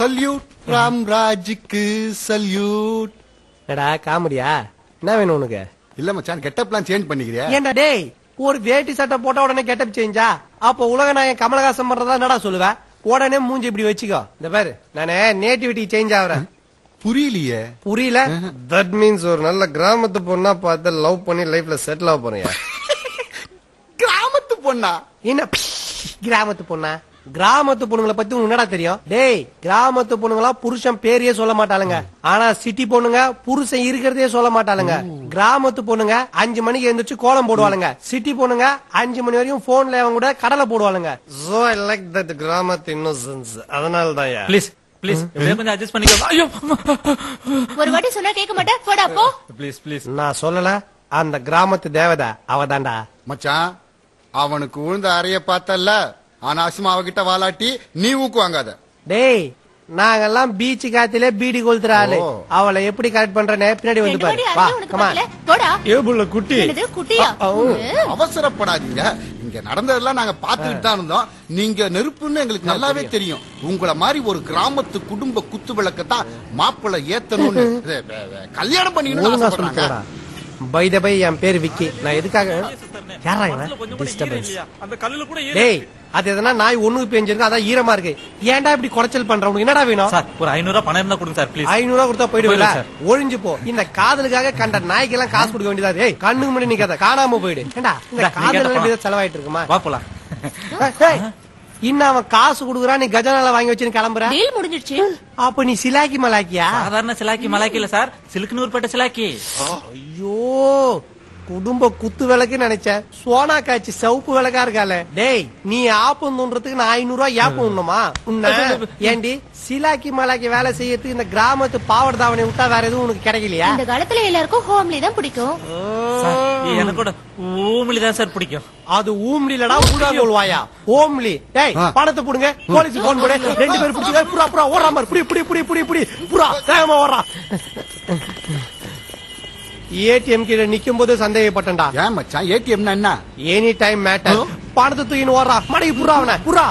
Salute ராம்ராஜுக்கு salute. என்னடா காமெடியா? என்ன வேணும் உனக்கு? இல்ல மச்சான், கெட்டப்லாம் சேஞ்ச் பண்ணிக்கிறியா? ஏன்டா டேய், ஒரு வேட்டி சட்டை போட்ட உடனே கெட்டப் சேஞ்சா? அப்ப உலக நாயகன் கமலஹாசன் பண்றதா என்னடா சொல்லுவேன்? உடனே மூஞ்சி இப்படி வச்சுக்கோ. இந்த பாரு, நானே நேட்டிவிட்டி சேஞ்ச் ஆகுறேன். புரியலையே. புரியல? தட் மீன்ஸ் ஒரு நல்ல கிராமத்து பொண்ணா பார்த்து லவ் பண்ணி லைஃப்ல செட்டில் ஆக போறேன். கிராமத்து பொண்ணா? என்ன கிராமத்து பொண்ணா? கிராமத்து பொண்ணுங்களை பத்தி உனக்கு என்னடா தெரியும்? டேய், கிராமத்து பொண்ணுங்களா புருஷன் பேரையே சொல்ல மாட்டாளுங்க. ஆனா சிட்டி பொண்ணுங்க புருஷன் இருக்கிறதே சொல்ல மாட்டாளுங்க. கிராமத்து பொண்ணுங்க 5 மணிக்கு எழுந்திரிச்சு கோலம் போடுவாளுங்க. சிட்டி பொண்ணுங்க 5 மணி வரையும் போன்ல அவங்க கூட கடலை போடுவாளுங்க. சோ ஐ லைக் தட் கிராமத்து இன்னோசன்ஸ். அதனால தான் ப்ளீஸ் ப்ளீஸ் கொஞ்சம் அட்ஜஸ்ட் பண்ணிக்கோ. ஐயோ, ஒரு வாட்டி சொன்னா கேட்க மாட்டேன், போடா போ. Please please. நான் சொல்லல, அந்த கிராமத்து தேவதை அவதான்டா. மச்சான், அவனுக்கு உழுந்த அறைய பார்த்தல்ல, அனாவசியமா அவகிட்ட வாலாட்டி நீ ஊக்குவாங்காத. டேய், நாங்கெல்லாம் பீச் காத்திலே பீடி கொளுத்துற ஆளு. அவளை எப்படி கரெக்ட் பண்றேன்னு பின்னாடி வந்து பாரு. வா, கம் ஆன். போடா. ஏபுள்ள குட்டி. என்னது குட்டியா? அவசரப்படாதீங்க. இங்க நடந்ததெல்லாம் நாங்க பாத்துக்கிட்டு தான் இருந்தோம். நீங்க நெருப்புன்னு எங்களுக்கு நல்லாவே தெரியும். உங்களை மாதிரி ஒரு கிராமத்து குடும்ப குத்து விளக்கத்தான் மாப்பிள்ளை ஏத்தணும்னு கல்யாணம் பண்ணிக்கணும். பை த பை, என் பேரு விக்கி. நான் எதுக்காக யாரா டிஸ்டர்பன்ஸ்? டேய், அது எதனா நாய் ஒண்ணுக்கு பேஞ்சிருக்கு, அதான் ஈரமா இருக்கு. ஏன்டா இப்படி குறைச்சல் பண்ற? உனக்கு என்னடா வேணும்? சார், ஒரு 500 ரூபாய் பணம் இருந்தா கொடுங்க சார் ப்ளீஸ். 500 ரூபாய் கொடுத்தா போயிடுவீல? ஒழிஞ்சு போ. இந்த காதலுக்காக கண்ட நாய்க்கு எல்லாம் காசு கொடுக்க வேண்டியதா? ஏய், கண்ணுக்கு முன்னாடி நிக்காத, காணாம போயிடு. ஏண்டா இந்த காதல் செலவாயிட்டு இருக்குமா? வா போலாம். இன்னும் அவன் காசு குடுக்குறான், நீ கஜானால வாங்கி வச்சுன்னு கிளம்புற. டீல் முடிஞ்சிடுச்சு. அப்ப நீ சிலாக்கி மலாக்கியா? சாதாரண சிலாக்கி மலாக்கி இல்ல சார், சிலுக்குன்னு ஒரு சிலாக்கி. ஐயோ, குடும்ப குத்து விளக்கு நினைச்சேன். சோனா காய்ச்சி சவுப்பு விளக்கா இருக்கால. டேய், நீ ஆப்பம் தோன்றதுக்கு நான் 500 ரூபாய் ஏப்பம் உண்ணுமா? ஏண்டி சிலாக்கி மலாக்கி வேலை செய்யறதுக்கு இந்த கிராமத்து பாவட தாவணி விட்டா வேற எதுவும் உனக்கு கிடைக்கலையா? இந்த காலத்துல எல்லாருக்கும் ஹோம்லி தான் பிடிக்கும். எனக்கு கூட ஊம்லி தான் சார் பிடிக்கும். அது ஊம்லிலடா, ஊடா சொல்வாயா? ஓம்லி. டேய், பணத்தை போடுங்க, போலீஸ் போன் போடு. 2 பேர் பிடிச்சு புறா புறா ஓடுற மாதிரி புடி புடி புடி புடி புடி புறா வேகமா ஓடுறா. ஏடிஎம் கீழ நிக்கும் போது சந்தேகப்பட்டா. ஏன் மச்சான், ஏடிஎம்னா என்ன? Any time matter. பணத்தை தூக்கின்னு ஓடுறா. மடை புறா, அவன புறா.